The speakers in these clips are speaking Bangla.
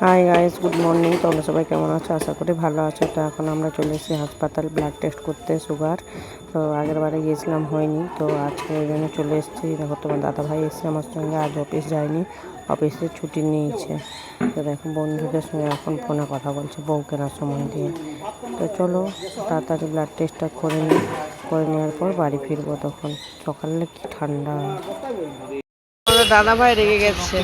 Hi guys, good morning. তোমরা সবাই কেমন আছো? আশা করি ভালো আছো। তো এখন আমরা চলে এসেছি হাসপাতাল ব্লাড টেস্ট করতে, সুগার। তো আগের বারে গিয়েছিলাম, হয়নি, তো আজকে ওই জন্য চলে এসেছি। দেখো তোমার দাদা ভাই এসছে আমার সঙ্গে, আজ অফিস যায়নি, অফিসে ছুটি নিয়েছে। তো দেখো বন্ধুদের সঙ্গে এখন ফোনে কথা বলছে, বউ কেনার সময় দিয়ে। তো চলো তাড়াতাড়ি ব্লাড টেস্টটা করে নিই, করে নেওয়ার পর বাড়ি ফিরবো। তখন সকালে কি ঠান্ডা। আমাদের দাদা ভাই রেগে গেছে।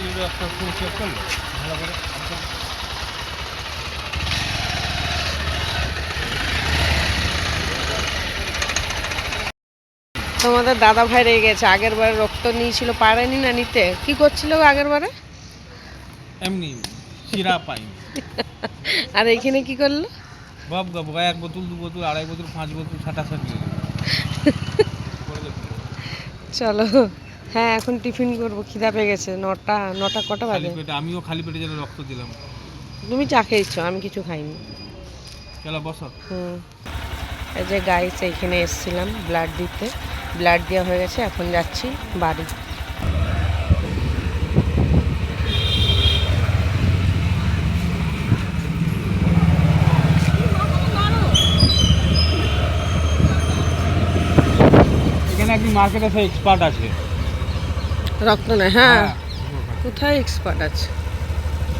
তোমাদের দাদা ভাই রেগে গেছে, আগের বারে রক্ত নিয়েছিল, পারেনি না নিতে। কি করছিল আগের বারে? এমনি শিরা পাই। আর এইখানে কি করলো? বাপ গা বাবা, 1 বোতল 2 বোতল 2.5 বোতল 5 বোতল ছাটাছাটি। চলো, হ্যাঁ এখন টিফিন করবো, খিদা পেয়ে গেছে। নটা কটা খালি বাজে? পেটে, আমিও খালি পেটে যেন রক্ত দিলাম। তুমি চা খেয়েছো, আমি কিছু খাইনি। চলো বসো। এই যে গাইস, এইখানে এসেছিলাম ব্লাড দিতে, ব্লাড দেওয়া হয়ে গেছে, এখন যাচ্ছি বাড়ি। এখানে একদিন মার্কেটে সে এক্সপার্ট আছে রক্ত নেয়? হ্যাঁ, কোথায় এক্সপার্ট আছে?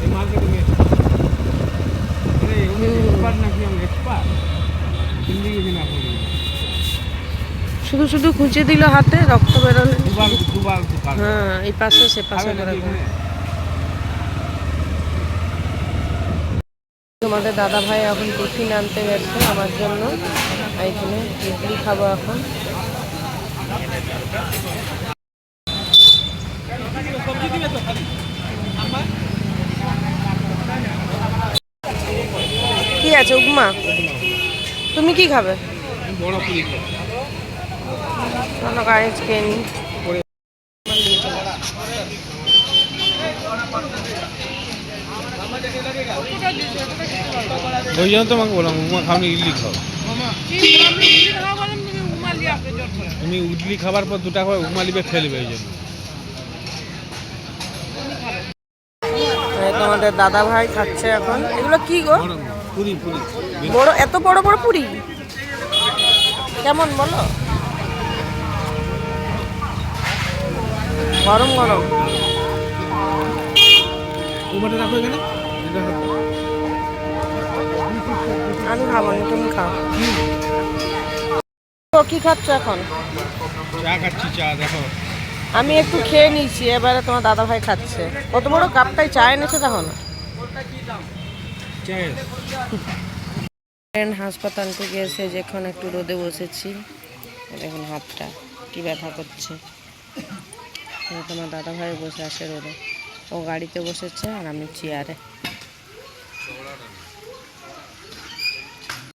এই মার্কেটে উনি এক্সপার্ট নাকি? আমি এক্সপার্ট হিন্দি বুঝি না। শুধু শুধু খুঁজে দিল হাতে, রক্ত বেরোলে। দুবার হ্যাঁ, এই পাশে সে পাশে করে। তোমাদের দাদা ভাই এখন টিফিন আনতে গেছে আমার জন্য। এইখানে ইডলি খাবো এখন। কি আছে? উপমা? তুমি কি খাবে? বড় পুরি চলো গাইজ খেয়ে নিই। ওই জন্য তোমাকে বললাম উপমা খাওনি, ইডলি খাও। তুমি ইডলি খাবার পর 2টা করে উপমা লিবে ফেলবে, এই জন্য। তোমাদের দাদা ভাই খাচ্ছে এখন। এগুলো কি গো? পুরি পুরি বড়, এত বড় বড় পুরি কেমন বলো? গরম গরম। উপমাটা রাখো এখানে। আমি খাবো না, তুমি খাও। তো কি খাচ্ছ এখন? চা খাচ্ছি, চা দেখো। আমি একটু খেয়ে নিয়েছি, এবারে তোমার দাদা ভাই খাচ্ছে। কত বড় কাপটাই চা এনেছে দেখো না। হাসপাতাল থেকে এসে যখন একটু রোদে বসেছি, দেখুন হাতটা কি ব্যথা করছে। তোমার দাদা ভাই বসে আছে রোদে, ও গাড়িতে বসেছে আর আমি চেয়ারে।